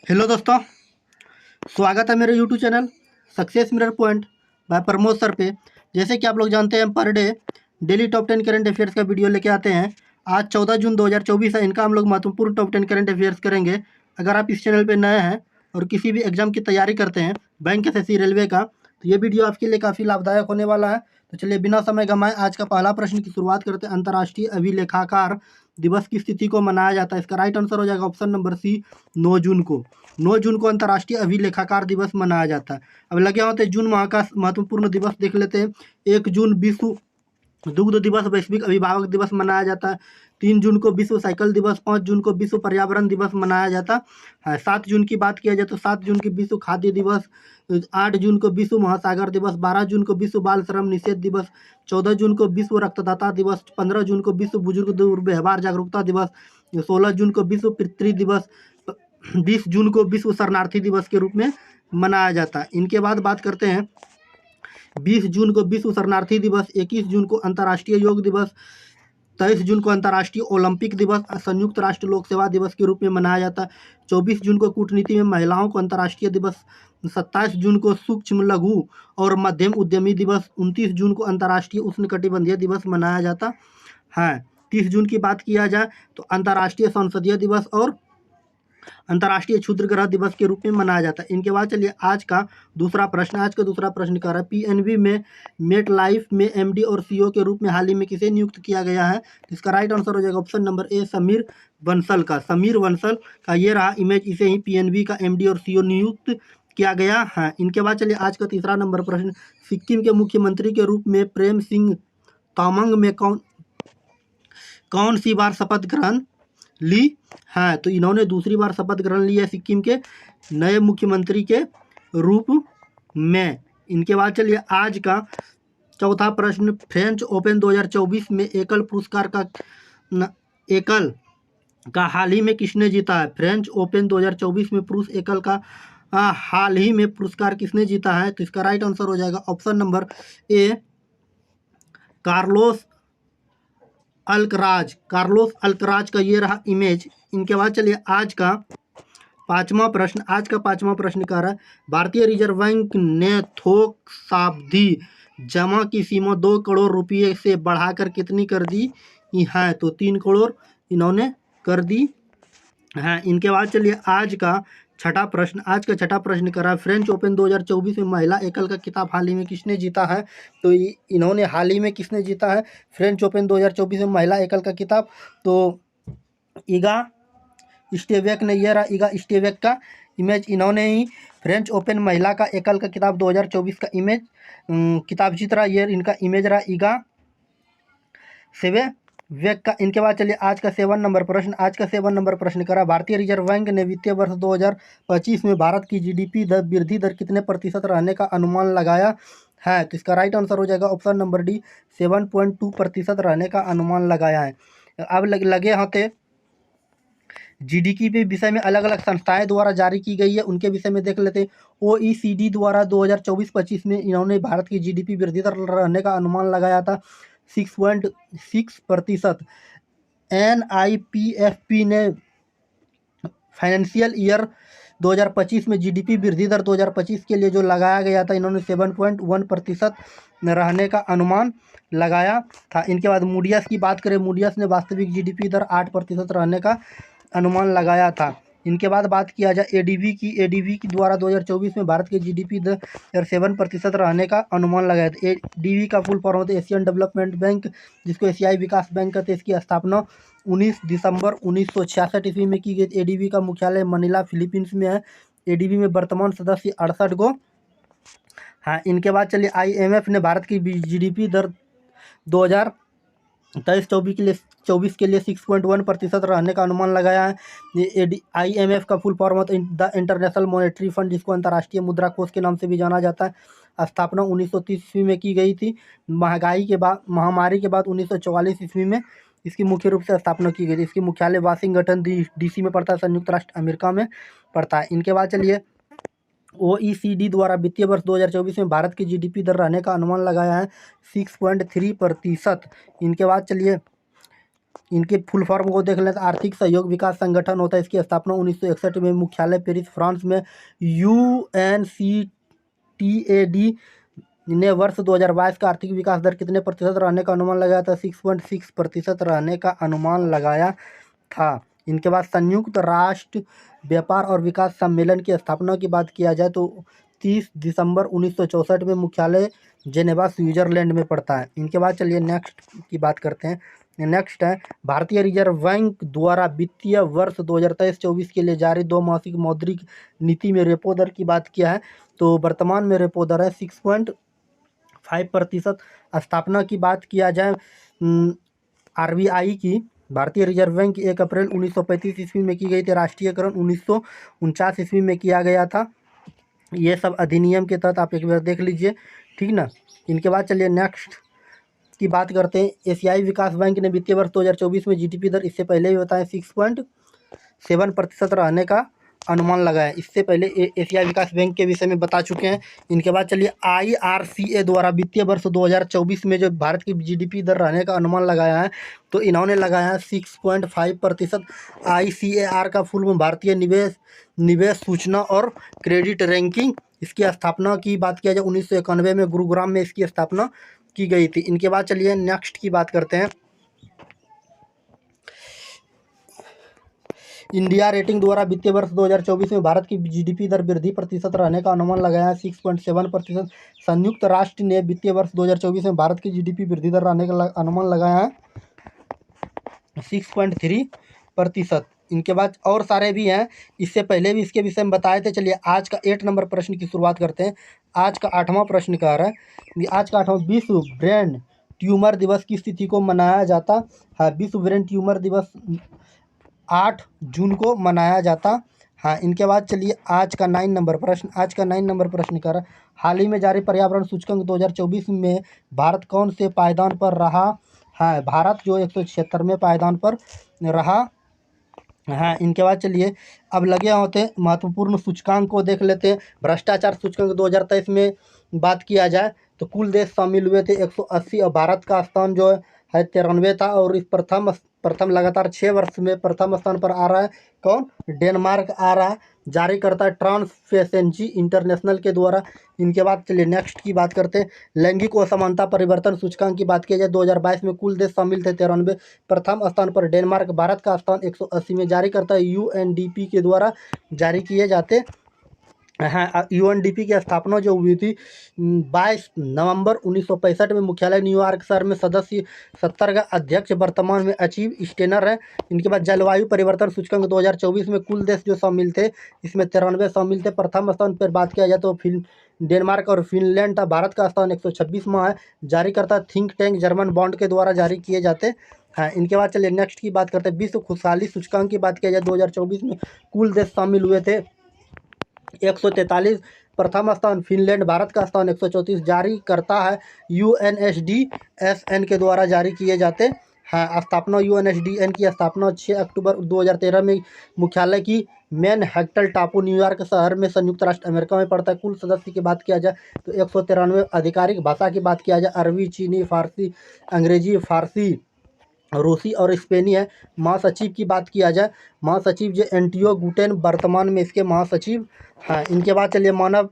Hello दोस्तों, स्वागत है मेरे YouTube channel success mirror point by Pramod sir पे। जैसे कि आप लोग जानते हैं, per day daily top 10 current affairs का वीडियो लेके आते हैं। आज 14 जून 2024 है। इनका हम लोग महत्वपूर्ण टॉप 10 करंट अफेयर्स करेंगे। अगर आप इस चैनल पे नए हैं और किसी भी एग्जाम की तैयारी करते हैं, बैंक, एसएससी, रेलवे का, तो ये वीडियो आपके लिए काफ़ी लाभदायक होने वाला है। तो चलिए बिना समय गंवाए आज का पहला प्रश्न की शुरुआत करते हैं। अंतर्राष्ट्रीय अभिलेखाकार दिवस की तिथि को मनाया जाता है? इसका राइट आंसर हो जाएगा ऑप्शन नंबर सी, 9 जून को। 9 जून को अंतर्राष्ट्रीय अभिलेखाकार दिवस मनाया जाता है। अब लगे होते जून माह का महत्वपूर्ण दिवस देख लेते हैं। 1 जून विश्व दुग्ध दिवस, वैश्विक अभिभावक दिवस मनाया जाता है। 3 जून को विश्व साइकिल दिवस, 5 जून को विश्व पर्यावरण दिवस मनाया जाता है। 7 जून की बात किया जाए तो 7 जून की विश्व खाद्य दिवस, 8 जून को विश्व महासागर दिवस, 12 जून को विश्व बाल श्रम निषेध दिवस, 14 जून को विश्व रक्तदाता दिवस, 15 जून को विश्व बुजुर्ग दुर्व्यवहार जागरूकता दिवस, 16 जून को विश्व पितृ दिवस, 20 जून को विश्व शरणार्थी दिवस के रूप में मनाया जाता है। इनके बाद बात करते हैं 20 जून को विश्व शरणार्थी दिवस, 21 जून को अंतर्राष्ट्रीय योग दिवस, 23 जून को अंतर्राष्ट्रीय ओलंपिक दिवस, संयुक्त राष्ट्र लोक सेवा दिवस के रूप में मनाया जाता है। 24 जून को कूटनीति में महिलाओं को अंतर्राष्ट्रीय दिवस, 27 जून को सूक्ष्म लघु और मध्यम उद्यमी दिवस, 29 जून को अंतर्राष्ट्रीय उष्णकटिबंधीय दिवस मनाया जाता है। 30 जून की बात किया जाए तो अंतर्राष्ट्रीय संसदीय दिवस और अंतर्राष्ट्रीय क्षुद्र ग्रह दिवस के रूप में मनाया जाता है। इनके बाद चलिए आज का दूसरा प्रश्न। आज का दूसरा प्रश्न कह रहा है पीएनबी में मेट लाइफ में एमडी और सीईओ के रूप में हाल ही में किसे नियुक्त किया गया है? इसका राइट आंसर हो जाएगा option number A, Sameer Bansal का। समीर बंसल का ये रहा इमेज, इसे ही पीएनबी का एमडी और सीईओ नियुक्त किया गया है। इनके बाद चलिए आज का तीसरा नंबर प्रश्न। सिक्किम के मुख्यमंत्री के रूप में प्रेम सिंह तामांग में कौन सी बार शपथ ग्रहण ली है? तो इन्होंने दूसरी बार शपथ ग्रहण ली है सिक्किम के नए मुख्यमंत्री के रूप में। इनके बाद चलिए आज का चौथा प्रश्न। फ्रेंच ओपन 2024 में एकल का हाल ही में किसने जीता है? फ्रेंच ओपन 2024 में पुरुष एकल का हाल ही में पुरस्कार किसने जीता है? तो इसका राइट आंसर हो जाएगा option number A, Carlos Alcaraz का ये रहा इमेज। इनके बाद चलिए आज का पांचवा प्रश्न। आज का पांचवा प्रश्न कह रहा है भारतीय रिजर्व बैंक ने थोक सावधि जमा की सीमा 2 करोड़ रुपये से बढ़ाकर कितनी कर दी है? तो 3 करोड़ इन्होंने कर दी है। इनके बाद चलिए आज का छठा प्रश्न। आज का छठा प्रश्न करा फ्रेंच ओपन 2024 में महिला एकल का खिताब हाल ही में किसने जीता है? तो इन्होंने हाल ही में किसने जीता है फ्रेंच ओपन 2024 में महिला एकल का खिताब? तो ईगा स्टेवेक ने, यह रहा ईगा स्टेवेक का इमेज। इन्होंने ही फ्रेंच ओपन महिला का एकल का खिताब 2024 का इमेज किताब जीत रहा। ये इनका इमेज रहा ईगा वेक का। इनके बाद चलिए आज का 7 नंबर प्रश्न। आज का 7 नंबर प्रश्न करा भारतीय रिजर्व बैंक ने वित्तीय वर्ष 2025 में भारत की जीडीपी वृद्धि दर कितने प्रतिशत रहने का अनुमान लगाया है? तो इसका राइट आंसर हो जाएगा ऑप्शन नंबर डी, 7.2% रहने का अनुमान लगाया है। अब लगे होते जीडीपी पे विषय में अलग अलग संस्थाएं द्वारा जारी की गई है, उनके विषय में देख लेते हैं। ओईसीडी द्वारा 2024-25 में इन्होंने भारत की जीडीपी वृद्धि दर रहने का अनुमान लगाया था 6.6%। NIPFP ने फाइनेंशियल ईयर 2025 में जीडीपी वृद्धि दर 2025 के लिए जो लगाया गया था, इन्होंने 7.1% रहने का अनुमान लगाया था। इनके बाद मूडियस की बात करें, मूडियस ने वास्तविक जीडीपी दर 8% रहने का अनुमान लगाया था। इनके बाद बात किया जाए एडीबी की। एडीबी की द्वारा 2024 में भारत के जीडीपी दर 7% रहने का अनुमान लगाया था। एडीबी का फुल फॉर्म होता है एशियन डेवलपमेंट बैंक, जिसको एशियाई विकास बैंक कहते हैं। इसकी स्थापना 19 दिसंबर 1966 ईस्वी में की गई। एडीबी का मुख्यालय मनीला फिलीपींस में है। एडीबी में वर्तमान सदस्य 68 को हाँ। इनके बाद चलिए IMF ने भारत की जीडीपी दर 2023-24 के लिए 6.1% रहने का अनुमान लगाया है। ये IMF का फुल फॉर्म होता है द इंटरनेशनल मॉनेटरी फंड, जिसको अंतर्राष्ट्रीय मुद्रा कोष के नाम से भी जाना जाता है। स्थापना 1930 ईस्वी में की गई थी। महामारी के बाद 1944 ईस्वी में इसकी मुख्य रूप से स्थापना की गई थी। इसकी मुख्यालय वाशिंगटन DC में पड़ता है, संयुक्त राष्ट्र अमेरिका में पड़ता है। इनके बाद चलिए OECD द्वारा वित्तीय वर्ष 2024 में भारत की जीडीपी दर रहने का अनुमान लगाया है 6.3%। इनके बाद चलिए इनके फुल फॉर्म को देख लें तो आर्थिक सहयोग विकास संगठन होता है। इसकी स्थापना 1961 में, मुख्यालय पेरिस फ्रांस में। UNCTAD ने वर्ष 2022 का आर्थिक विकास दर कितने प्रतिशत रहने का अनुमान लगाया था? 6.6% रहने का अनुमान लगाया था। इनके बाद संयुक्त राष्ट्र व्यापार और विकास सम्मेलन की स्थापना की बात किया जाए तो 30 दिसंबर 1964 में, मुख्यालय जेनेवा स्विट्जरलैंड में पड़ता है। इनके बाद चलिए नेक्स्ट की बात करते हैं। नेक्स्ट है भारतीय रिजर्व बैंक द्वारा वित्तीय वर्ष 2023-24 के लिए जारी 2 मासिक मौद्रिक नीति में रेपो दर की बात किया है तो वर्तमान में रेपो दर है 6.5%। स्थापना की बात किया जाए RBI की, भारतीय रिजर्व बैंक की 1 अप्रैल 1935 ईस्वी में की गई थी। राष्ट्रीयकरण 1949 ईस्वी में किया गया था। ये सब अधिनियम के तहत आप एक बार देख लीजिए, ठीक ना। इनके बाद चलिए नेक्स्ट की बात करते हैं। एशियाई विकास बैंक ने वित्तीय वर्ष 2024 में GDP दर, इससे पहले भी बताया, 6.7% रहने का अनुमान लगाया। इससे पहले एशियाई विकास बैंक के विषय में बता चुके हैं। इनके बाद चलिए IRCA द्वारा वित्तीय वर्ष 2024 में जो भारत की GDP दर रहने का अनुमान लगाया है तो इन्होंने लगाया है 6.5%। ICAR का फुल फॉर्म भारतीय निवेश सूचना और क्रेडिट रैंकिंग। इसकी स्थापना की बात किया जाए 1991 में गुरुग्राम में इसकी स्थापना की गई थी। इनके बाद चलिए नेक्स्ट की बात करते हैं। इंडिया रेटिंग द्वारा वित्तीय वर्ष 2024 में भारत की GDP दर वृद्धि प्रतिशत रहने का अनुमान लगाया है 6.7%। संयुक्त राष्ट्र ने वित्तीय वर्ष 2024 में भारत की GDP वृद्धि दर रहने का अनुमान लगाया है 6.3%। इनके बाद और सारे भी हैं, इससे पहले भी इसके विषय में बताए थे। चलिए आज का 8 नंबर प्रश्न की शुरुआत करते हैं। आज का 8वां प्रश्न कह रहा है, आज का 8वां विश्व ब्रेन ट्यूमर दिवस की तिथि को मनाया जाता है। विश्व ब्रेन ट्यूमर दिवस 8 जून को मनाया जाता। हाँ, इनके बाद चलिए आज का 9 नंबर प्रश्न। आज का 9 नंबर प्रश्न कर हाल ही में जारी पर्यावरण सूचकांक 2024 में भारत कौन से पायदान पर रहा है? भारत जो 176वें पायदान पर रहा। हाँ, इनके बाद चलिए अब लगे होते महत्वपूर्ण सूचकांक को देख लेते हैं। भ्रष्टाचार सूचकांक 2023 में बात किया जाए तो कुल देश शामिल हुए थे 180 और भारत का स्थान जो है 93 था। और इस प्रथम लगातार 6 वर्ष में प्रथम स्थान पर आ रहा है कौन? डेनमार्क आ रहा है। जारी करता है ट्रांसपेरेंसी इंटरनेशनल के द्वारा। इनके बाद चलिए नेक्स्ट की बात करते हैं। लैंगिक असमानता परिवर्तन सूचकांक की बात की जाए 2022 में कुल देश शामिल थे 93, प्रथम स्थान पर डेनमार्क, भारत का स्थान 180 में। जारी करता है UNDP के द्वारा जारी किए जाते हाँ। UNDP की स्थापना जो हुई थी 22 नवंबर 1965 में, मुख्यालय न्यूयॉर्क शहर में। सदस्य 70 का अध्यक्ष वर्तमान में अचीव स्टेनर है। इनके बाद जलवायु परिवर्तन सूचकांक 2024 में कुल देश जो शामिल थे इसमें 93 शामिल थे। प्रथम स्थान पर बात किया जाए तो डेनमार्क और फिनलैंड था। भारत का स्थान 126वां है। जारी करता थिंक टैंक जर्मन बॉन्ड के द्वारा जारी किए जाते हाँ। इनके बाद चलिए नेक्स्ट की बात करते हैं। विश्व खुशहाली सूचकांक की बात किया जाए 2024 में कुल देश शामिल हुए थे 143, प्रथम स्थान फिनलैंड, भारत का स्थान 134। जारी करता है UNSDSN के द्वारा जारी किए जाते हाँ। स्थापना UNSDN की स्थापना 6 अक्टूबर 2013 में, मुख्यालय की मैनहट्टन टापू न्यूयॉर्क शहर में, संयुक्त राष्ट्र अमेरिका में पड़ता है। कुल सदस्य की बात किया जाए तो 193। आधिकारिक भाषा की बात किया जाए अरबी, चीनी, फारसी, अंग्रेजी, फारसी, रूसी और स्पेनी है। महासचिव की बात किया जाए, महासचिव जो एंटियो गुटेन वर्तमान में इसके महासचिव हाँ। इनके बाद चलिए मानव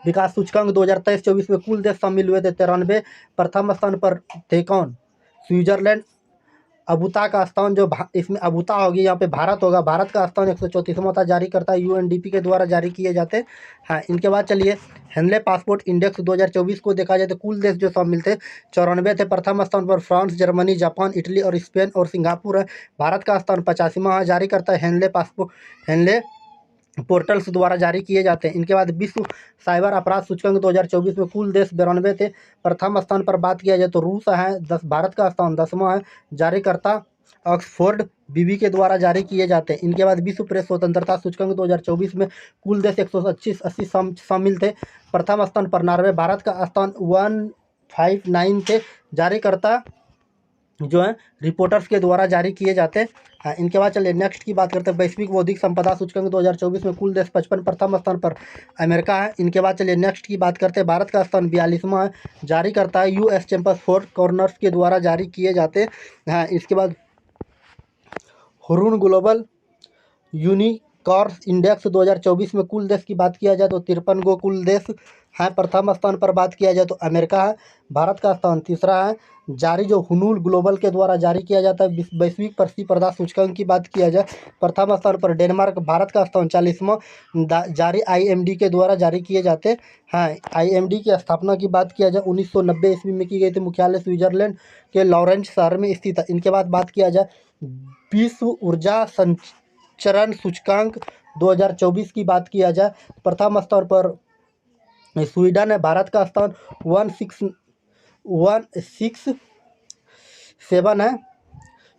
विकास सूचकांक 2023-24 में कुल देश शामिल हुए थे 93, प्रथम स्थान पर थे कौन? स्विट्जरलैंड। अबुता का स्थान जो इसमें अबुता होगी, यहाँ पे भारत होगा। भारत का स्थान 134वां था। जारी करता है UNDP के द्वारा जारी किए जाते हाँ। इनके बाद चलिए हेनले पासपोर्ट इंडेक्स 2024 को देखा जाए तो कुल देश जो शामिल थे 94 थे। प्रथम स्थान पर फ्रांस, जर्मनी, जापान, इटली और स्पेन और सिंगापुर है। भारत का स्थान 85वां है। जारी करता है हेनले पोर्टल्स द्वारा जारी किए जाते हैं। इनके बाद विश्व साइबर अपराध सूचकांक 2024 में कुल देश 92 थे। प्रथम स्थान पर बात किया जाए तो रूस है 10, भारत का स्थान 10वां है। जारी करता ऑक्सफोर्ड बीबी के द्वारा जारी किए जाते हैं। इनके बाद विश्व प्रेस स्वतंत्रता सूचकांक 2024 में कुल देश 180 शामिल थे। प्रथम स्थान पर नॉर्वे, भारत का स्थान 159 थे। जारी करता जो है रिपोर्टर्स के द्वारा जारी किए जाते हाँ, इनके बाद चलिए नेक्स्ट की बात करते हैं। वैश्विक बौद्धिक संपदा सूचकांक 2024 में कुल देश 55 प्रथम स्थान पर अमेरिका है। इनके बाद चलिए नेक्स्ट की बात करते हैं। भारत का स्थान 42वां है, जारी करता है यूएस चैम्पर्स फोर कॉर्नर्स के द्वारा जारी किए जाते हैं। हाँ, इसके बाद हुरून ग्लोबल यूनिकॉर्न इंडेक्स 2024 में कुल देश की बात किया जाए तो 53 गो कुल देश है। प्रथम स्थान पर बात किया जाए तो अमेरिका है। भारत का स्थान तीसरा है, जारी जो हुनूल ग्लोबल के द्वारा जारी किया जाता है। वैश्विक प्रतिस्पर्धा सूचकांक की बात किया जाए, प्रथम स्थान पर डेनमार्क। भारत का स्थान 40वां, जारी आईएमडी के द्वारा जारी किए जाते हैं। आईएमडी की स्थापना की बात किया जाए 1990 ईस्वी में की गई थी। मुख्यालय स्विट्जरलैंड के लॉरेंस शहर में स्थित है। इनके बाद बात किया जाए विश्व ऊर्जा चरण सूचकांक 2024 की बात किया जाए, प्रथम स्थान पर स्वीडन है। भारत का स्थान 167 है,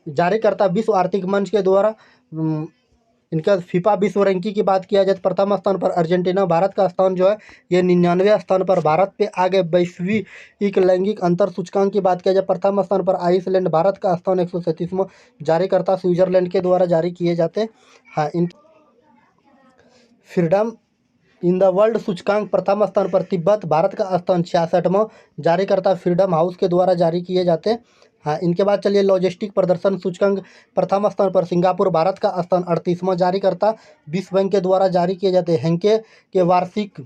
जारी करता विश्व आर्थिक मंच के द्वारा। इनका फीफा विश्व रैंकिंग की बात किया जाए तो प्रथम स्थान पर अर्जेंटीना। भारत का स्थान जो है ये 99वें स्थान पर भारत पे आगे। वैश्विक लैंगिक अंतर सूचकांक की बात किया जाए, प्रथम स्थान पर आइसलैंड। भारत का स्थान 137वां, जारी करता स्विट्जरलैंड के द्वारा जारी किए जाते। हाँ, इन फ्रीडम इन द वर्ल्ड सूचकांक प्रथम स्थान पर तिब्बत। भारत का स्थान 66वां, जारी करता फ्रीडम हाउस के द्वारा जारी किए जाते। हाँ, इनके बाद चलिए लॉजिस्टिक प्रदर्शन सूचकांक प्रथम स्थान पर सिंगापुर। भारत का स्थान 38वां, जारी करता विश्व बैंक के द्वारा जारी किए जाते। हेंके के वार्षिक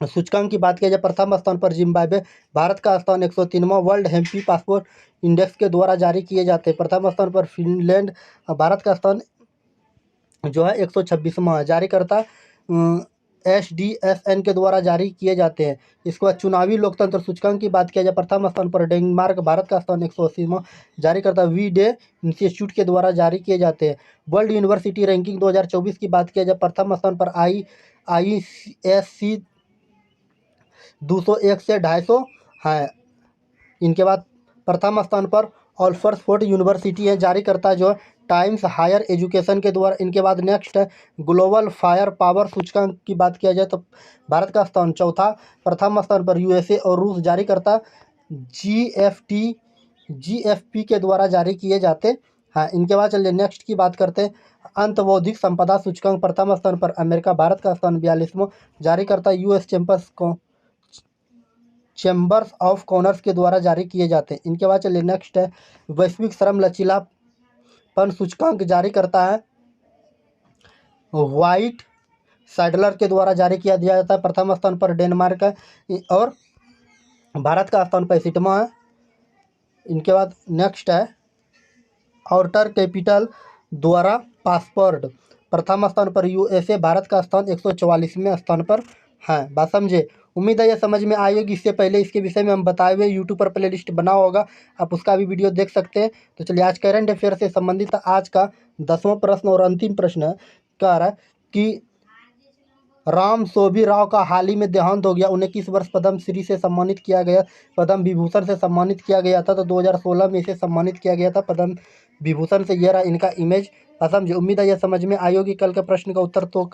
सूचकांक की बात किया जाए, प्रथम स्थान पर जिम्बाब्वे। भारत का स्थान 103वां, वर्ल्ड हैप्पी पासपोर्ट इंडेक्स के द्वारा जारी किए जाते। प्रथम स्थान पर फिनलैंड। भारत का स्थान जो है 126वां, जारी करता SDSN के द्वारा जारी किए जाते हैं। इसके बाद चुनावी लोकतंत्र सूचकांक की बात किया जाए, प्रथम स्थान पर डेनमार्क। भारत का स्थान 180वां, जारी करता वी डे इंस्टीट्यूट के द्वारा जारी किए जाते हैं। वर्ल्ड यूनिवर्सिटी रैंकिंग 2024 की बात किया जाए, प्रथम स्थान पर IISc 201 से 250 है। इनके बाद प्रथम स्थान पर ऑक्सफोर्ड यूनिवर्सिटी है, जारी करता जो टाइम्स हायर एजुकेशन के द्वारा। इनके बाद नेक्स्ट है ग्लोबल फायर पावर सूचकांक की बात किया जाए तो भारत का स्थान चौथा, प्रथम स्थान पर USA और रूस, जारी करता GFP के द्वारा जारी किए जाते। हाँ, इनके बाद चलिए नेक्स्ट की बात करते हैं। अंत बौद्धिक संपदा सूचकांक प्रथम स्थान पर अमेरिका। भारत का स्थान 42वां, जारी करता यूएस चैम्बर्स ऑफ कॉमर्स के द्वारा जारी किए जाते हैं। इनके बाद चलिए नेक्स्ट है वैश्विक श्रम लचीलापन सूचकांक, जारी करता है व्हाइट सैडलर के द्वारा जारी किया दिया जाता है। प्रथम स्थान पर डेनमार्क है और भारत का स्थान 65वां है। इनके बाद नेक्स्ट है आउटर कैपिटल द्वारा पासपोर्ट, प्रथम स्थान पर USA। भारत का स्थान 144वें स्थान पर है। बात समझे? उम्मीद है ये समझ में आई होगी। इससे पहले इसके विषय में हम बताए हुए यूट्यूब पर प्ले लिस्ट बना होगा, आप उसका भी वीडियो देख सकते हैं। तो चलिए आज करंट अफेयर से संबंधित आज का 10वां प्रश्न और अंतिम प्रश्न कह रहा है कि राम सोभी राव का हाल ही में देहांत हो गया, उन्हें किस वर्ष पद्म श्री से सम्मानित किया गया? पद्म विभूषण से सम्मानित किया गया था। तो 2016 में इसे सम्मानित किया गया था पद्म विभूषण से। यह रहा इनका इमेज। समझे? उम्मीद है यह समझ में आई होगी। कल के प्रश्न का उत्तर तो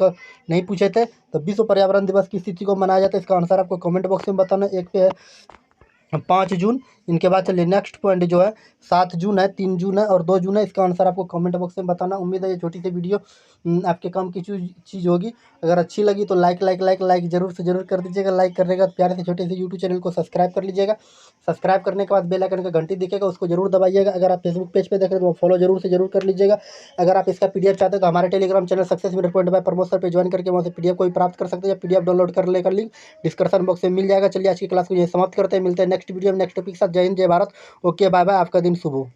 नहीं पूछे थे। तो विश्व पर्यावरण दिवस किस तिथि को मनाया जाता है? इसका आंसर आपको कमेंट बॉक्स में बताना। एक पे है 5 जून। इनके बाद चलिए नेक्स्ट पॉइंट जो है 7 जून है, 3 जून है और 2 जून है। इसका आंसर आपको कमेंट बॉक्स में बताना। उम्मीद है ये छोटी सी वीडियो आपके काम की चीज़ होगी। अगर अच्छी लगी तो लाइक जरूर से जरूर कर दीजिएगा। लाइक करने के बाद प्यारे से छोटे से यूट्यूब चैनल को सब्सक्राइब कर लीजिएगा। सब्सक्राइब करने के बाद बेल आइकन का घंटी दिखेगा, उसको जरूर दबाइएगा। अगर आप फेसबुक पेज पे देख रहे हैं तो फॉलो जरूर से जरूर कर लीजिएगा। अगर आप इसका PDF चाहते हैं तो हमारे Telegram channel success meter point by Pramod sir पे ज्वाइन करके वहाँ से PDF को भी प्राप्त कर सकते हैं। PDF डाउनलोड कर लेकर लिंक डिस्क्रिप्शन बॉक्स में मिल जाएगा। चलिए आज की क्लास को यही समाप्त करते हैं। मिलते हैं नेक्स्ट वीडियो में नेक्स्ट टॉपिक के साथ। जय हिंद, जय भारत। Okay, bye bye. आपका दिन शुभ हो।